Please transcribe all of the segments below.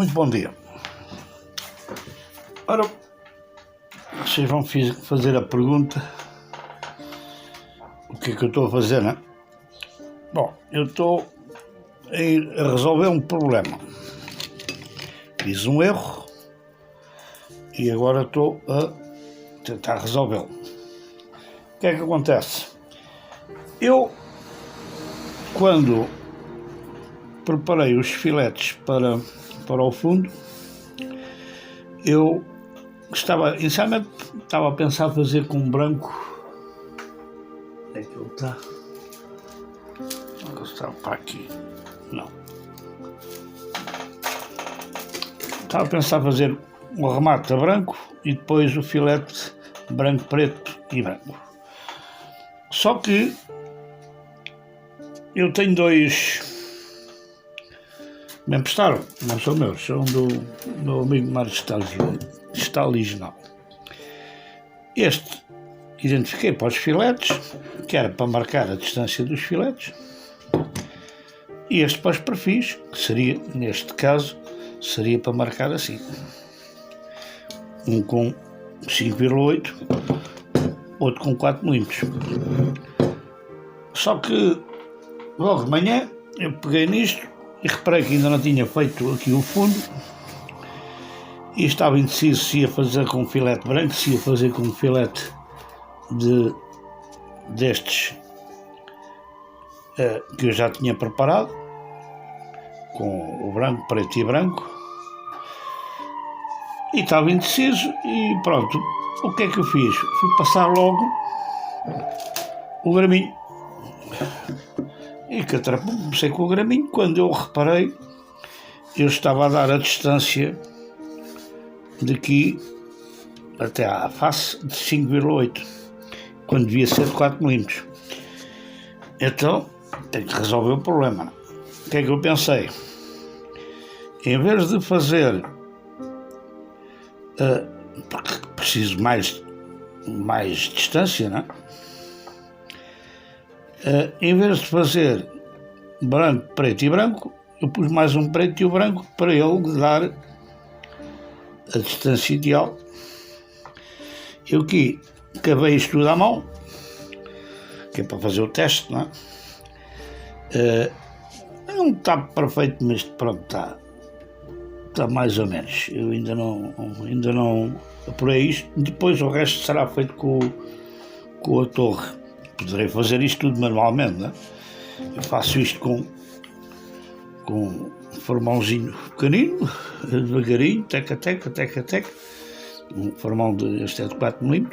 Muito bom dia. Ora, vocês vão fazer a pergunta: o que é que eu estou a fazer, não é? Bom, eu estou a resolver um problema. Fiz um erro e agora estou a tentar resolvê-lo. O que é que acontece? Eu, quando preparei os filetes para o fundo, eu inicialmente estava a pensar fazer com branco. Onde é que ele está? Ele está para aqui. Não. Estava a pensar fazer um remate a branco e depois o filete branco, preto e branco. Só que eu tenho dois. Me emprestaram, não são meus, são do meu amigo Mário Staliginal. Este identifiquei para os filetes, que era para marcar a distância dos filetes, e este para os perfis, que seria, neste caso, seria para marcar assim. Um com 5,8, outro com 4 mm. Só que logo de manhã eu peguei nisto e reparei que ainda não tinha feito aqui o fundo e estava indeciso se ia fazer com filete branco, se ia fazer com filete destes que eu já tinha preparado, com o branco, preto e branco, e estava indeciso e pronto. O que é que eu fiz? Fui passar logo o graminho. E comecei com o graminho. Quando eu reparei, eu estava a dar a distância daqui até à face de 5,8, quando devia ser de 4 mm. Então, tenho que resolver o problema. O que é que eu pensei? Em vez de fazer, porque preciso mais distância, não é? Em vez de fazer branco, preto e branco, eu pus mais um preto e o branco para ele dar a distância ideal. Eu aqui acabei isto tudo à mão, que é para fazer o teste, não é? Não está perfeito, mas pronto, está mais ou menos. Eu ainda não apurei isto. Depois o resto será feito com a torre. Poderei fazer isto tudo manualmente, não é? Eu faço isto com um formãozinho pequenino, devagarinho, teca, um formão este é de 4 mm,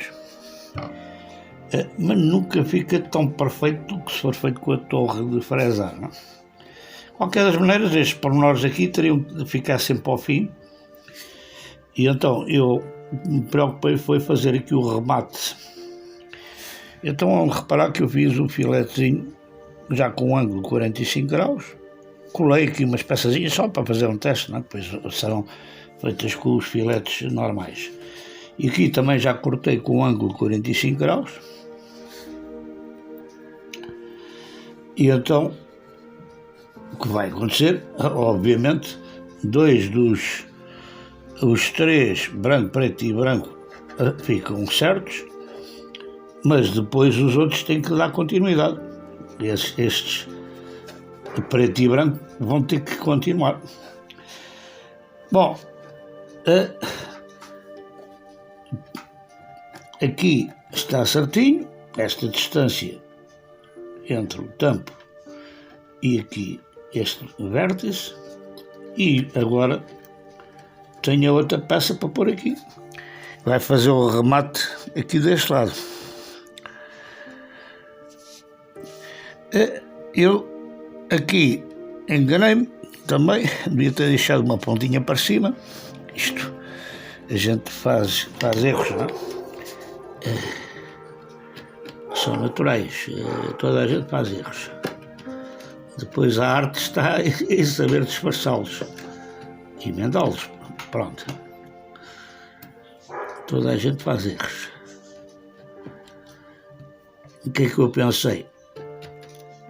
mas nunca fica tão perfeito do que se for feito com a torre de fresar, não é? De qualquer das maneiras, estes pormenores aqui teriam de ficar sempre ao fim, e então eu me preocupei foi fazer aqui o remate. Então, ao reparar que eu fiz o filetezinho já com um ângulo de 45 graus, colei aqui umas peçazinhas só para fazer um teste, não é? Depois serão feitas com os filetes normais. E aqui também já cortei com um ângulo de 45 graus. E então, o que vai acontecer? Obviamente, os três, branco, preto e branco, ficam certos, mas depois os outros têm que dar continuidade. Estes de preto e branco vão ter que continuar. Bom, aqui está certinho, esta distância entre o tampo e aqui este vértice, e agora tenho a outra peça para pôr aqui. Vai fazer o remate aqui deste lado. Eu aqui enganei-me também, devia ter deixado uma pontinha para cima. Isto a gente faz erros, não é? São naturais, toda a gente faz erros. Depois a arte está em saber disfarçá-los e emendá-los. Pronto. Toda a gente faz erros. O que é que eu pensei?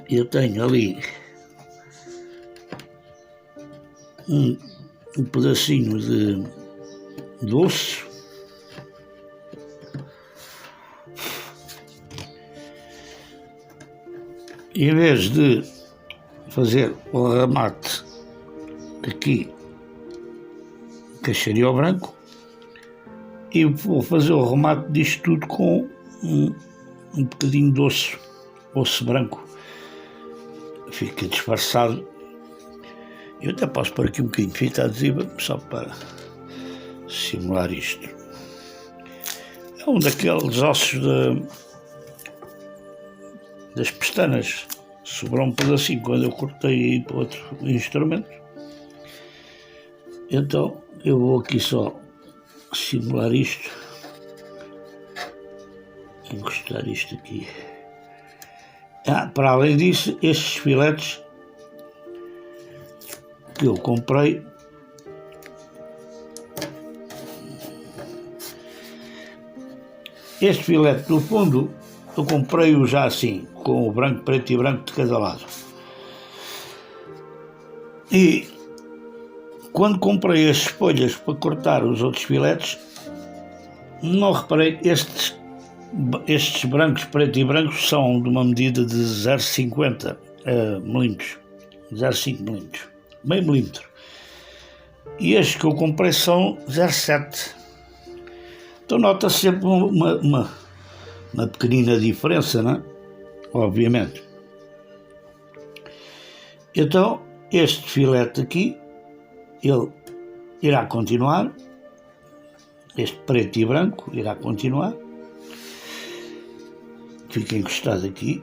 Eu tenho ali um pedacinho de osso. E em vez de fazer o remate aqui, caixaria ao branco, e vou fazer o remate disto tudo com um bocadinho de osso branco. Fica disfarçado. Eu até posso pôr aqui um bocadinho de fita adesiva só para simular isto. É um daqueles ossos das pestanas. Sobrou um pedacinho quando eu cortei aí para outro instrumento. Então eu vou aqui só simular isto. Encostar isto aqui. Para além disso, estes filetes que eu comprei, este filete no fundo eu comprei-o já assim, com o branco, preto e branco de cada lado. E quando comprei as folhas para cortar os outros filetes, não reparei, estes brancos, preto e brancos, são de uma medida de 0,50 milímetros, 0,5 milímetros, meio milímetro. E estes que eu comprei são 0,7. Então nota-se sempre uma pequenina diferença, não é? Obviamente. Então este filete aqui, ele irá continuar, este preto e branco irá continuar, fica encostado aqui,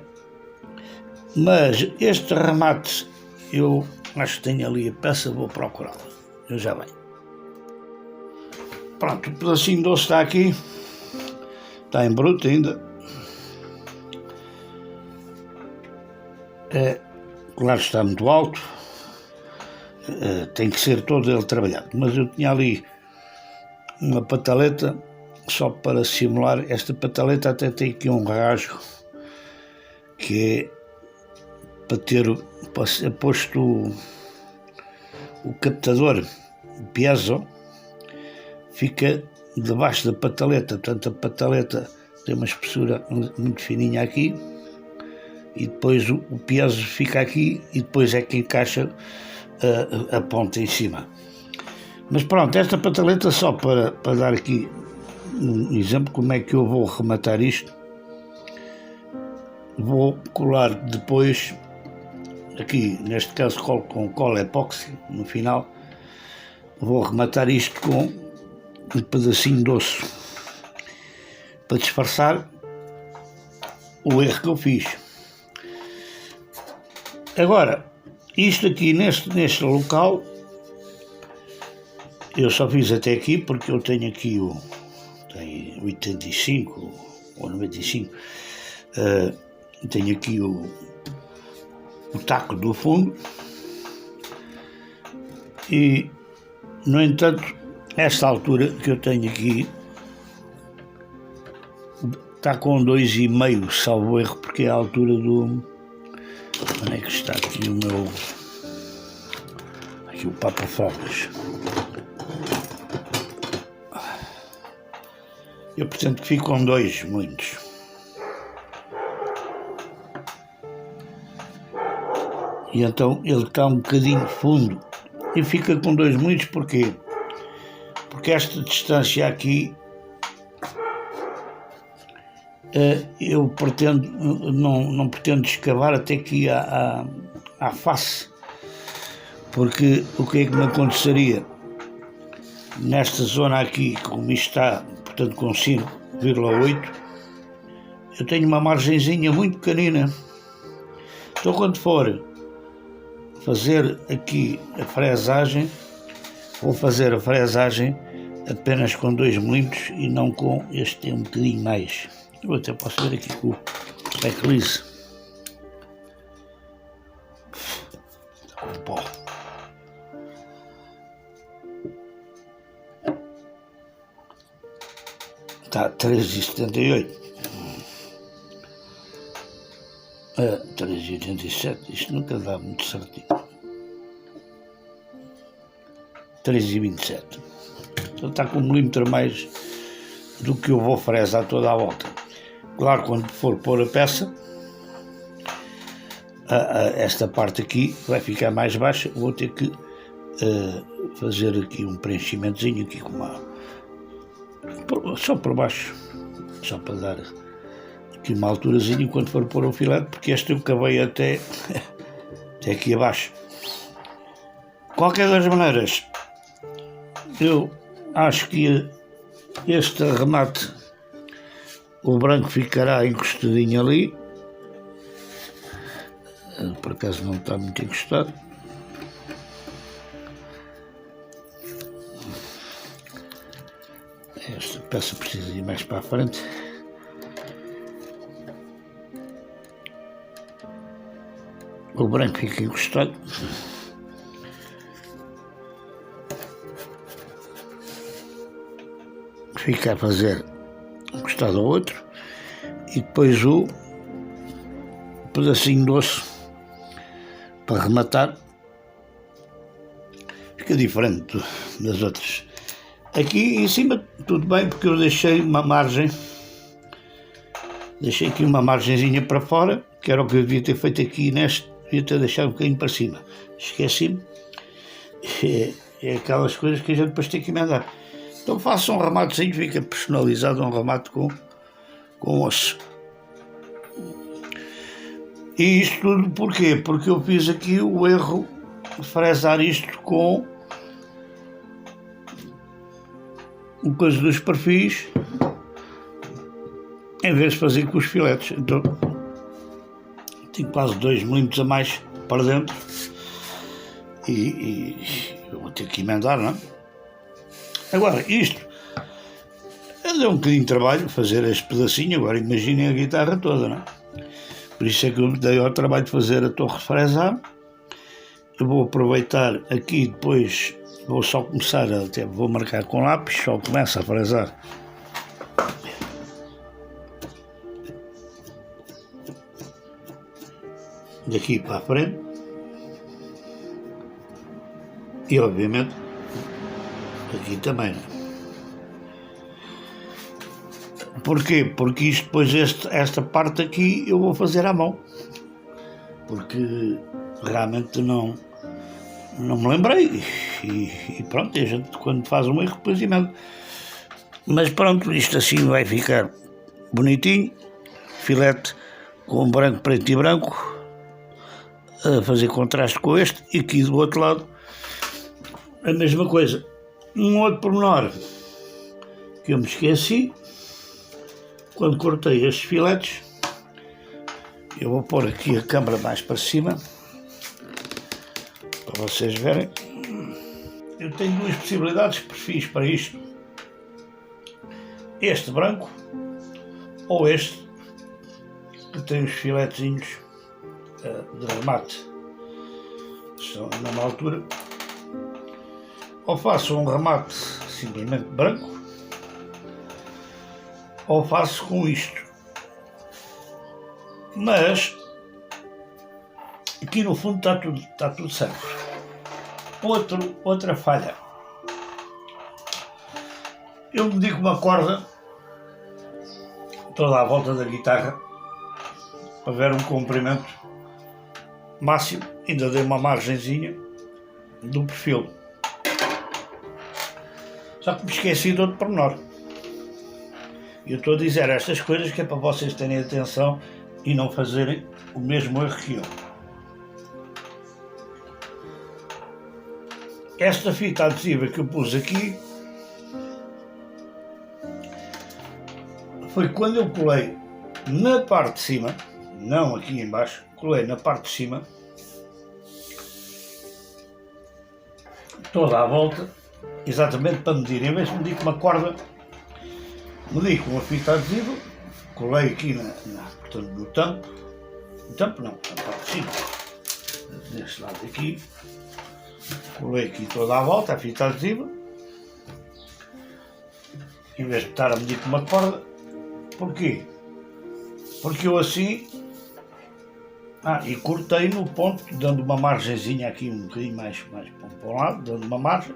mas este remate eu acho que tenho ali a peça, vou procurá-la, eu já venho. Pronto, o pedacinho de osso está aqui, está em bruto ainda. Claro, está muito alto, tem que ser todo ele trabalhado, mas eu tinha ali uma pataleta só para simular. Esta pataleta até tem aqui um rasgo que é para ser posto o captador piezo, fica debaixo da pataleta, portanto a pataleta tem uma espessura muito fininha aqui e depois o piezo fica aqui e depois é que encaixa a ponta em cima. Mas pronto, esta pataleta só para dar aqui um exemplo como é que eu vou rematar isto. Vou colar depois, aqui neste caso colo com cola epóxi no final, vou rematar isto com um pedacinho de osso para disfarçar o erro que eu fiz. Agora, isto aqui neste local, eu só fiz até aqui porque eu tenho aqui tem 85 ou 95, tenho aqui o taco do fundo e, no entanto, esta altura que eu tenho aqui está com 2,5, salvo erro, porque é a altura do... Onde é que está aqui o meu... Aqui o papa-fogas. Eu pretendo que fique com 2 muitos. E então ele está um bocadinho fundo e fica com 2 muitos. Porquê? Porque esta distância aqui eu pretendo, não pretendo escavar até aqui à face, porque o que é que me aconteceria nesta zona aqui, como isto está, portanto com 5,8, eu tenho uma margenzinha muito pequenina. Então quando for fazer aqui a fresagem, vou fazer a fresagem apenas com 2 milímetros e não com este, tem um bocadinho mais. Eu até posso ver aqui com o backlist. Está com pó. Está 3,78. 3,87. Isto nunca dá muito certinho. 3,27. Então está com 1 milímetro mais do que eu vou fresar toda a volta. Claro, quando for pôr a peça, esta parte aqui vai ficar mais baixa, vou ter que fazer aqui um preenchimentozinho aqui com só por baixo, só para dar aqui uma alturazinha quando for pôr o filete, porque este eu cavei até aqui abaixo. Qualquer das maneiras, eu acho que este remate, o branco ficará encostadinho ali. Por acaso não está muito encostado. Esta peça precisa ir mais para a frente. O branco fica encostado. Fica a fazer encostado ao outro. E depois o pedacinho de osso para rematar. Fica diferente das outras. Aqui em cima tudo bem, porque eu deixei uma margem. Deixei aqui uma margenzinha para fora, que era o que eu devia ter feito aqui neste. Devia ter deixado um bocadinho para cima. Esqueci-me. É aquelas coisas que a gente depois tem que emendar. Então faço um rematezinho, fica personalizado, um remate com osso. E isto tudo porquê? Porque eu fiz aqui o erro de fresar isto com uma coisa dos perfis, em vez de fazer com os filetes. Então tenho quase 2 milímetros a mais para dentro e eu vou ter que emendar, não é? Agora, isto deu um bocadinho de trabalho fazer este pedacinho. Agora imaginem a guitarra toda, não é? Por isso é que eu me dei ao trabalho de fazer a torre de fresar. Eu vou aproveitar aqui, depois vou só começar vou marcar com lápis, só começo a fresar. Daqui para a frente. E obviamente aqui também, não é? Porquê? Porque isto depois, esta parte aqui eu vou fazer à mão, porque realmente não me lembrei e pronto, a gente quando faz um erro depois emenda. Mas pronto, isto assim vai ficar bonitinho, filete com branco, preto e branco, a fazer contraste com este, e aqui do outro lado a mesma coisa. Um outro pormenor que eu me esqueci, quando cortei estes filetes, eu vou pôr aqui a câmara mais para cima, para vocês verem. Eu tenho duas possibilidades de perfis para isto. Este branco, ou este, que tem os filetezinhos de remate, estão na mesma altura. Ou faço um remate simplesmente branco, ou faço com isto. Mas aqui no fundo está tudo certo. Outra falha. Eu medi com uma corda toda à volta da guitarra para ver um comprimento máximo. Ainda dei uma margenzinha do perfil. Só que me esqueci de outro pormenor. Eu estou a dizer estas coisas que é para vocês terem atenção e não fazerem o mesmo erro que eu. Esta fita adesiva que eu pus aqui foi quando eu colei na parte de cima, não aqui em baixo, colei na parte de cima, toda à volta, exatamente para medir. Em vez de medir com uma corda, medi com uma fita adesiva, colei aqui portanto, no tampo não, na parte de cima, deste lado aqui, colei aqui toda à volta a fita adesiva, em vez de estar a medir com uma corda. Porquê? Porque eu assim, e cortei no ponto, dando uma margenzinha aqui um bocadinho mais para um lado, dando uma margem,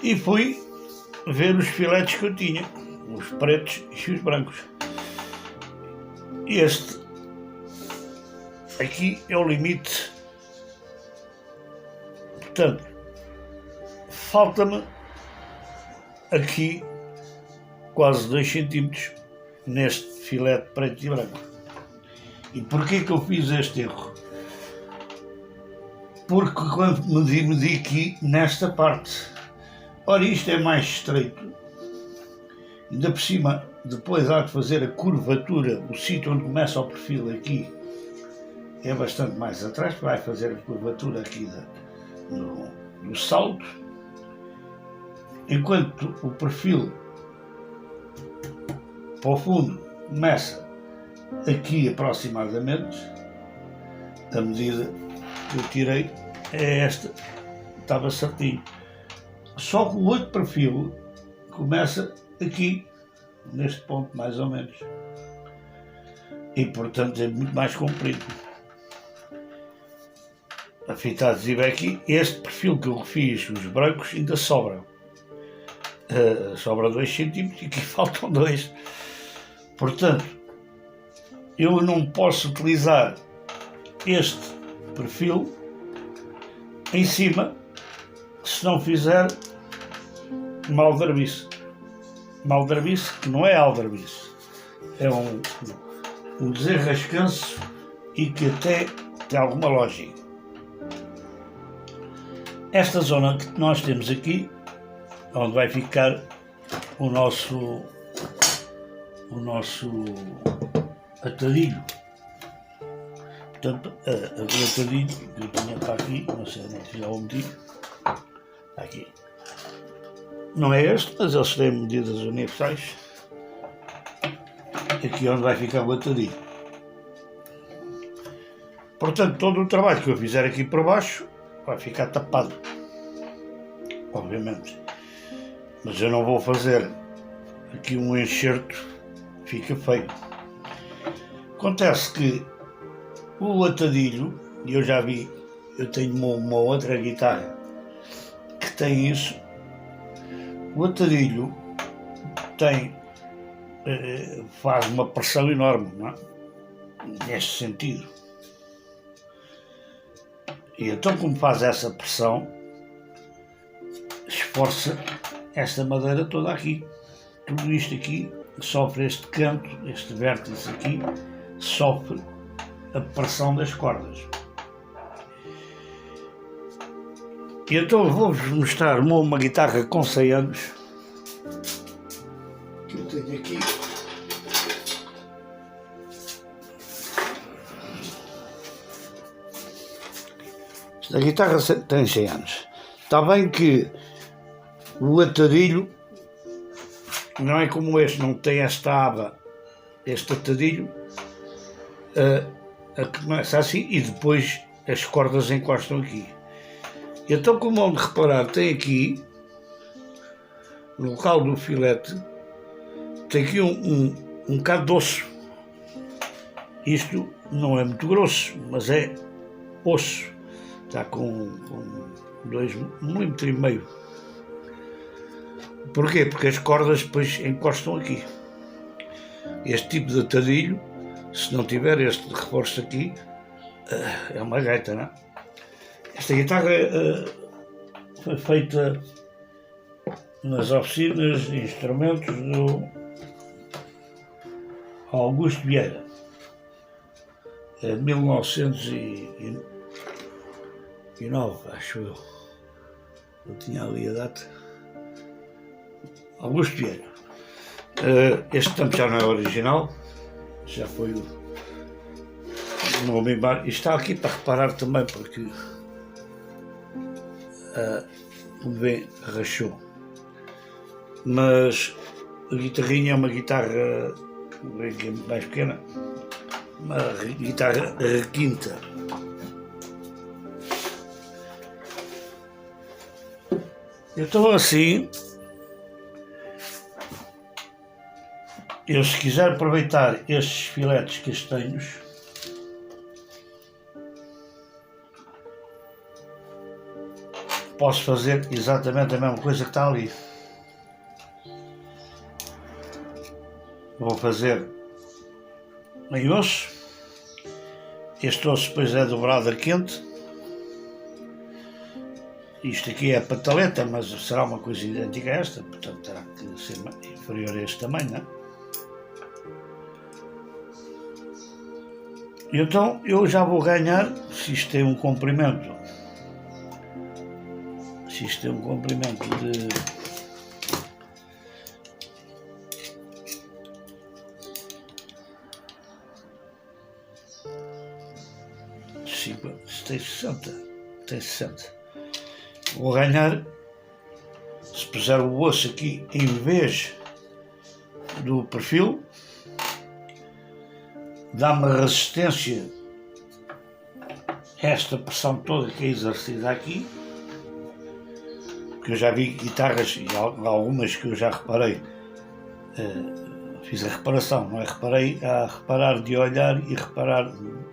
E fui ver os filetes que eu tinha, os pretos e os brancos. Este aqui é o limite. Portanto, falta-me aqui quase 2 centímetros neste filete preto e branco. E porquê que eu fiz este erro? Porque quando medi aqui nesta parte, ora isto é mais estreito, ainda por cima depois há de fazer a curvatura, o sítio onde começa o perfil aqui é bastante mais atrás, vai fazer a curvatura aqui no salto, enquanto o perfil para o fundo começa aqui aproximadamente, a medida que eu tirei é esta, estava certinho. Só que o outro perfil começa aqui, neste ponto mais ou menos, e portanto é muito mais comprido. A fita adesiva aqui, este perfil que eu refiz, os brancos, ainda sobram. Sobra 2 centímetros e aqui faltam 2. Portanto, eu não posso utilizar este perfil em cima se não fizer uma aldrabice. Uma aldrabice que não é aldrabice, é um desenrascanço e que até tem alguma lógica. Esta zona que nós temos aqui, onde vai ficar o nosso atadilho. Portanto, o atadilho que eu tinha para aqui, não sei onde é que já o meti, está aqui. Não é este, mas eles têm medidas universais. Aqui onde vai ficar o atadilho. Portanto, todo o trabalho que eu fizer aqui por baixo vai ficar tapado, obviamente. Mas eu não vou fazer aqui um enxerto, fica feio. Acontece que o atadilho, e eu já vi, eu tenho uma outra guitarra que tem isso. O atadilho tem, faz uma pressão enorme, não é? Neste sentido. E então, como faz essa pressão, esforça esta madeira toda aqui. Tudo isto aqui sofre este canto, este vértice aqui, sofre a pressão das cordas. E então vou-vos mostrar uma guitarra com 100 anos que eu tenho aqui. Esta guitarra tem 100 anos. Está bem que o atadilho não é como este, não tem esta aba, este atadilho começa assim e depois as cordas encostam aqui. Então, como vão reparar, tem aqui no local do filete, tem aqui um bocado de osso. Isto não é muito grosso, mas é osso. Está com 2,5 mm. Porquê? Porque as cordas depois encostam aqui. Este tipo de atadilho, se não tiver este reforço aqui, é uma gaita, não é? Esta guitarra foi feita nas oficinas de instrumentos do Augusto Vieira, em 1909, acho eu. Eu tinha ali a data. Augusto Vieira. Este tampo já não é original, já foi o nome embaixo. Isto está aqui para reparar também, porque como vê, rachou. Mas a guitarrinha é uma guitarra bem mais pequena, uma guitarra requinta. Então assim, eu se quiser aproveitar estes filetes castanhos, posso fazer exatamente a mesma coisa que está ali. Vou fazer em osso. Este osso depois é dobrado a quente. Isto aqui é pataleta, mas será uma coisa idêntica a esta, portanto terá que ser inferior a este tamanho, não é? Então eu já vou ganhar, se isto tem um comprimento, de 60, vou ganhar, se puser o osso aqui em vez do perfil, dá-me resistência a esta pressão toda que é exercida aqui, porque eu já vi guitarras, e algumas que eu já reparei, fiz a reparação, não é? Reparei a reparar de olhar e reparar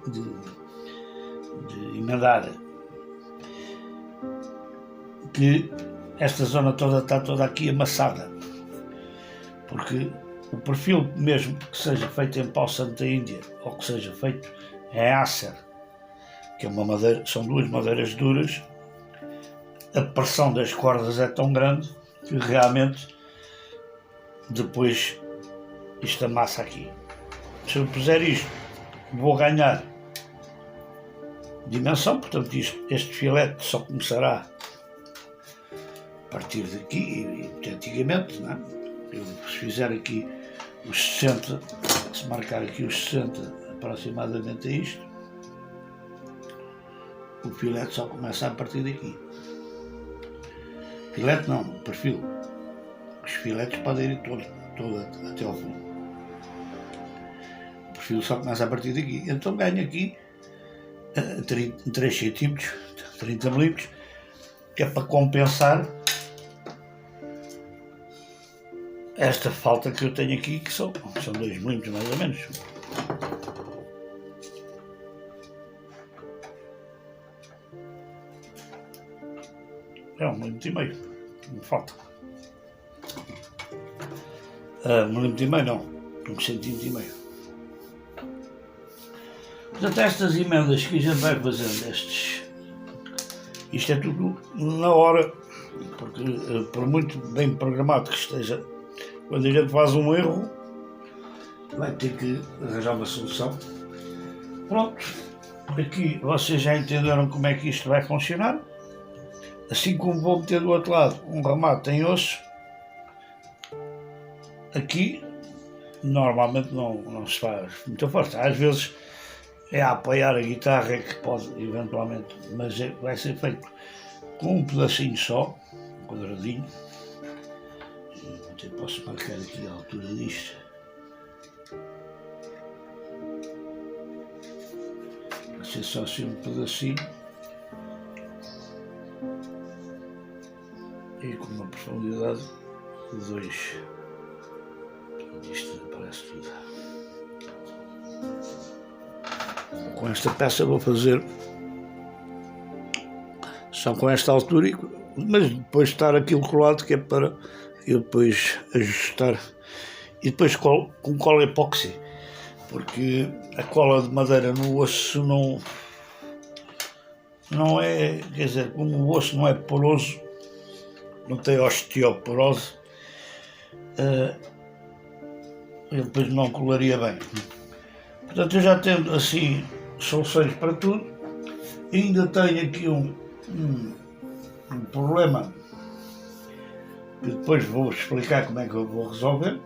de emendar, que esta zona toda está toda aqui amassada, porque o perfil, mesmo que seja feito em pau Santa Índia ou que seja feito em Acer, que é uma madeira, são duas madeiras duras, a pressão das cordas é tão grande que realmente depois isto amassa aqui. Se eu puser isto, vou ganhar dimensão, portanto este filete só começará a partir daqui, e antigamente, não é? Eu, se fizer aqui os 60, se marcar aqui os 60 aproximadamente a isto, o filete só começa a partir daqui. Filete não, perfil. Os filetes podem ir todo até ao fundo. O perfil só começa a partir daqui. Então ganho aqui 3 cm, 30 mm, que é para compensar esta falta que eu tenho aqui, que são 2 mm mais ou menos. É 1,5 mm, me falta. 1,5 mm não, 1,5 cm. Portanto, estas emendas que a gente vai fazendo, isto é tudo na hora, porque por muito bem programado que esteja, quando a gente faz um erro, vai ter que arranjar uma solução. Pronto, aqui vocês já entenderam como é que isto vai funcionar. Assim como vou meter do outro lado um remate em osso, aqui normalmente não se faz muita força. Às vezes é a apoiar a guitarra que pode eventualmente, mas vai ser feito com um pedacinho só, um quadradinho. Eu posso marcar aqui a altura disto. Vai ser só assim um pedacinho. E com uma profundidade de 2. Isto aparece tudo. Com esta peça vou fazer só com esta altura, mas depois estar aquilo colado, que é para eu depois ajustar. E depois com cola epóxi, porque a cola de madeira no osso não é, quer dizer, como o osso não é poroso, não tem osteoporose, ele depois não colaria bem. Portanto, eu já tendo assim soluções para tudo, ainda tenho aqui um problema que depois vou explicar como é que eu vou resolver.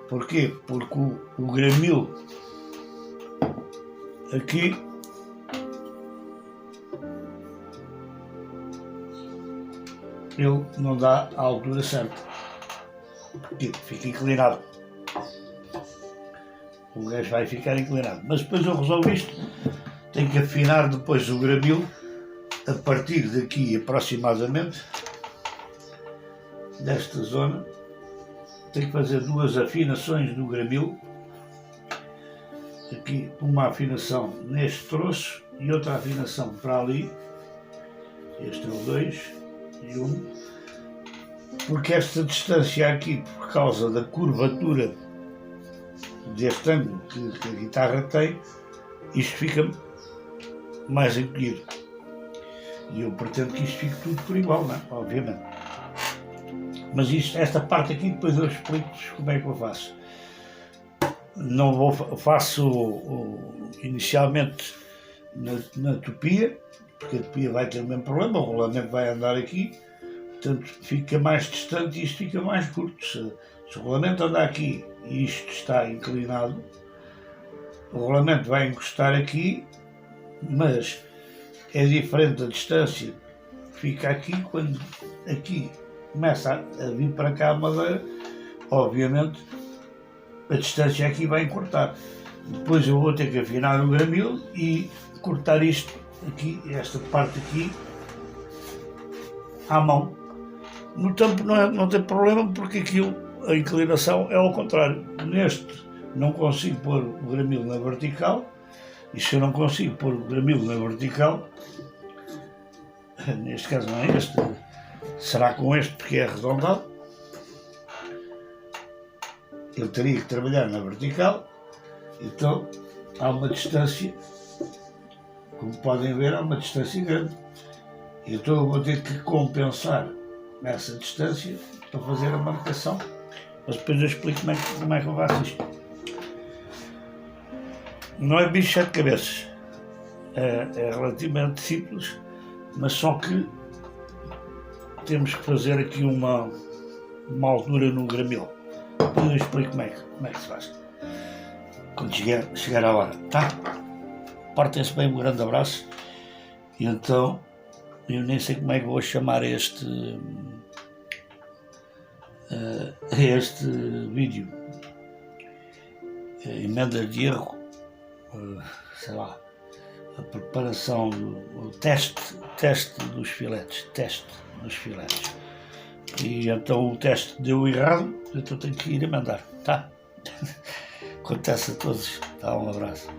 Porquê? Porque o gramil aqui ele não dá a altura certa, aqui fica inclinado, o gajo vai ficar inclinado, mas depois eu resolvo isto, tenho que afinar depois o gramil a partir daqui aproximadamente desta zona. Tenho que fazer 2 afinações do gramil, aqui uma afinação neste troço e outra afinação para ali, Este é o 2 e 1, porque esta distância aqui, por causa da curvatura deste ângulo que a guitarra tem, isto fica mais encolhido. E eu pretendo que isto fique tudo por igual, não é? Obviamente. Mas esta parte aqui depois eu explico-vos como é que eu faço. Não vou, faço inicialmente na tupia, porque a tupia vai ter o mesmo problema, o rolamento vai andar aqui, portanto fica mais distante e isto fica mais curto. Se o rolamento andar aqui e isto está inclinado, o rolamento vai encostar aqui, mas é diferente a distância que fica aqui quando aqui começa a vir para cá a madeira, obviamente a distância aqui vai encurtar. Depois eu vou ter que afinar o gramil e cortar isto aqui, esta parte aqui, à mão. No tampo não tem problema, porque aquilo, a inclinação é ao contrário. Neste não consigo pôr o gramil na vertical, e se eu não consigo pôr o gramil na vertical, neste caso não é este, será com este porque é arredondado, eu teria que trabalhar na vertical, então há uma distância, como podem ver, há uma distância grande, então eu vou ter que compensar essa distância para fazer a marcação, mas depois eu explico como é que eu faço isto. Não é bicho de sete cabeças, é relativamente simples, mas só que temos que fazer aqui uma altura no gramil. Depois eu explico como é que se faz quando chegar a hora, tá? Portem-se bem, um grande abraço. E então eu nem sei como é que vou chamar este vídeo, emendas de erro, sei lá, a preparação, o teste dos filetes, e então o teste deu errado, então tenho que ir emendar, tá? Acontece a todos, tá? Um abraço.